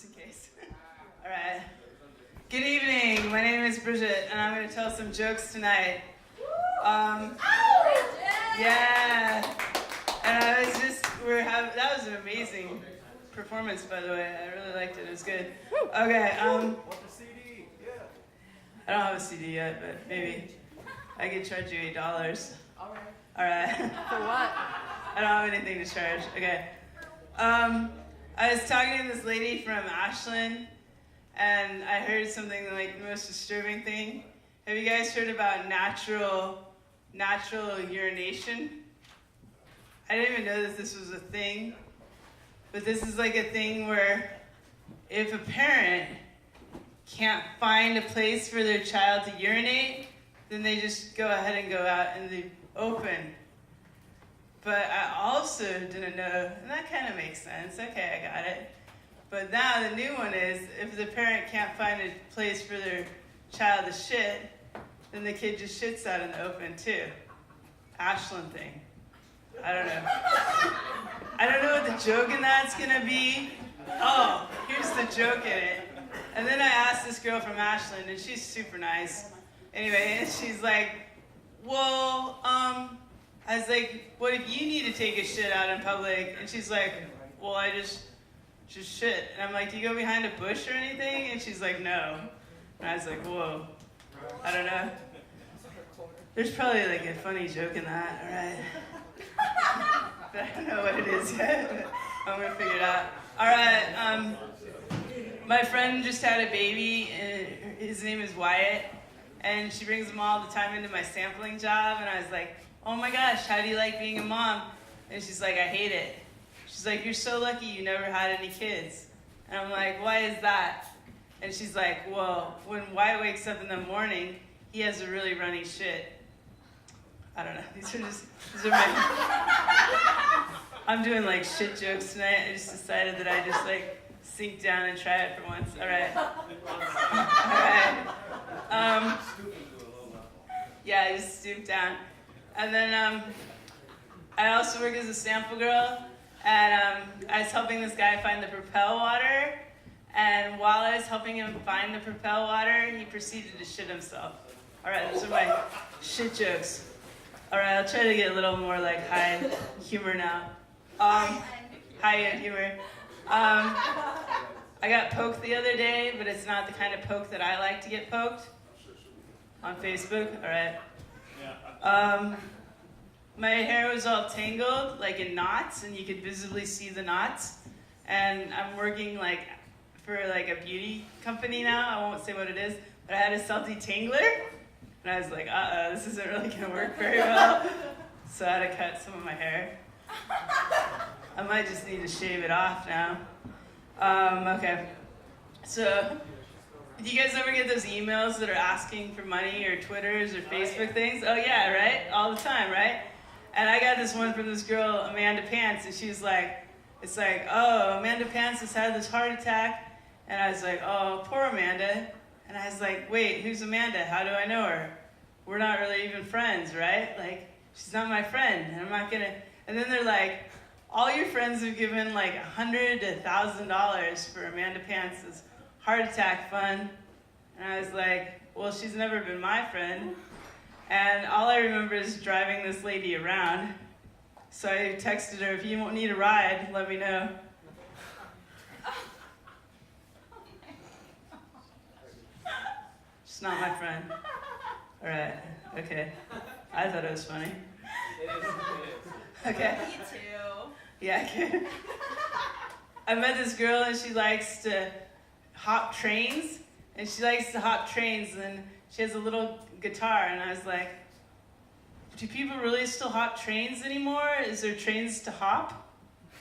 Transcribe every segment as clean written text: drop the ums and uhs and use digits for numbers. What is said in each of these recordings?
in case. All right. Good evening. My name is Bridgett, and I'm going to tell some jokes tonight. Yeah. And that was an amazing performance, by the way. I really liked it. It was good. Okay. Want the CD? Yeah. I don't have a CD yet, but maybe I could charge you $8. All right. All right. For what? I don't have anything to charge. Okay. I was talking to this lady from Ashland, and I heard something like the most disturbing thing. Have you guys heard about natural urination? I didn't even know that this was a thing, but this is like a thing where if a parent can't find a place for their child to urinate, then they just go ahead and go out in the open. But I also didn't know, and that kind of makes sense. Okay, I got it. But now the new one is, if the parent can't find a place for their child to shit, then the kid just shits out in the open too. Ashland thing. I don't know. I don't know what the joke in that's gonna be. Oh, here's the joke in it. And then I asked this girl from Ashland, and she's super nice. Anyway, and she's like, well, I was like, what if you need to take a shit out in public? And she's like, well, I just shit. And I'm like, do you go behind a bush or anything? And she's like, no. And I was like, whoa. I don't know. There's probably like a funny joke in that, all right? But I don't know what it is yet. I'm gonna figure it out. All right, my friend just had a baby, and his name is Wyatt, and she brings him all the time into my sampling job, and I was like, oh my gosh, how do you like being a mom? And she's like, I hate it. She's like, you're so lucky you never had any kids. And I'm like, why is that? And she's like, well, when Wyatt wakes up in the morning, he has a really runny shit. I don't know, these are my, I'm doing like shit jokes tonight. I just decided that I just like sink down and try it for once. All right. All right. Yeah, I just stoop down. And then I also work as a sample girl, and I was helping this guy find the Propel water, and while I was helping him find the Propel water, he proceeded to shit himself. All right, those are my shit jokes. All right, I'll try to get a little more like high humor now. High-end humor. I got poked the other day, but it's not the kind of poke that I like to get poked. On Facebook, all right. My hair was all tangled, like in knots, and you could visibly see the knots. And I'm working like for like a beauty company now. I won't say what it is, but I had a salty tangler, and I was like, this isn't really gonna work very well. So I had to cut some of my hair. I might just need to shave it off now. Okay. So, do you guys ever get those emails that are asking for money, or Twitters or Facebook things? Oh yeah, right? All the time, right? And I got this one from this girl, Amanda Pants, and she's like, it's like, oh, Amanda Pants has had this heart attack. And I was like, oh, poor Amanda. And I was like, wait, who's Amanda? How do I know her? We're not really even friends, right? Like, she's not my friend, and I'm not gonna, and then they're like, all your friends have given like $100 to $1,000 for Amanda Pants' heart attack fund. And I was like, well, she's never been my friend. And all I remember is driving this lady around. So I texted her, if you won't need a ride, let me know. She's not my friend. All right, okay. I thought it was funny. It is. Okay. Me too. Yeah, okay. I met this girl, and she likes to hop trains. And she likes to hop trains, and she has a little guitar. And I was like, do people really still hop trains anymore? Is there trains to hop?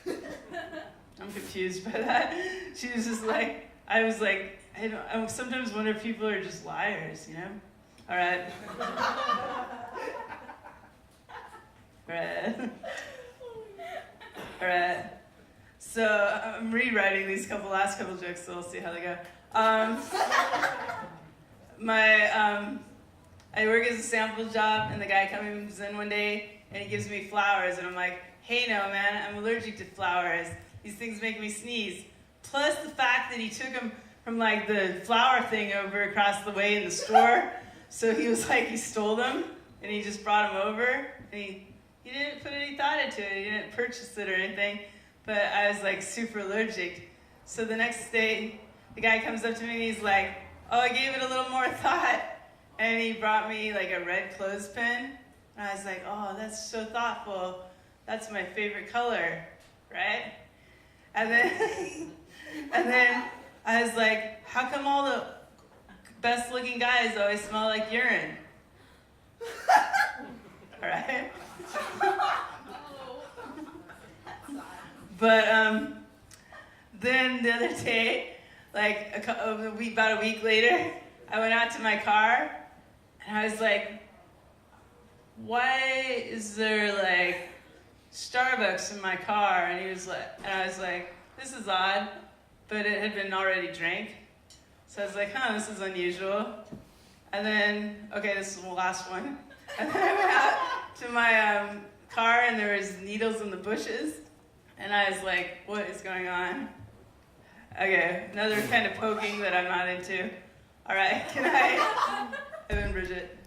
I'm confused by that. She was just like, I was like, I sometimes wonder if people are just liars, you know? All right. All right. All right. So I'm rewriting these last couple jokes, so we'll see how they go. I work as a sample job, and the guy comes in one day, and he gives me flowers, and I'm like, hey, no, man, I'm allergic to flowers. These things make me sneeze. plus the fact that he took him from like the flower thing over across the way in the store. So he was like, he stole them and he just brought them over. And he didn't put any thought into it. He didn't purchase it or anything. But I was like super allergic. So the next day, the guy comes up to me and he's like, oh, I gave it a little more thought. And he brought me like a red clothespin. And I was like, oh, that's so thoughtful. That's my favorite color, right? And then I was like, how come all the best looking guys always smell like urine? All right? But then the other day, like about a week later, I went out to my car and I was like, why is there like Starbucks in my car? And I was like, this is odd, but it had been already drank. So I was like, this is unusual. And then, okay, this is the last one. And then I went out to my car and there was needles in the bushes. And I was like, what is going on? Okay, another kind of poking that I'm not into. All right, good night. I've been Bridgett.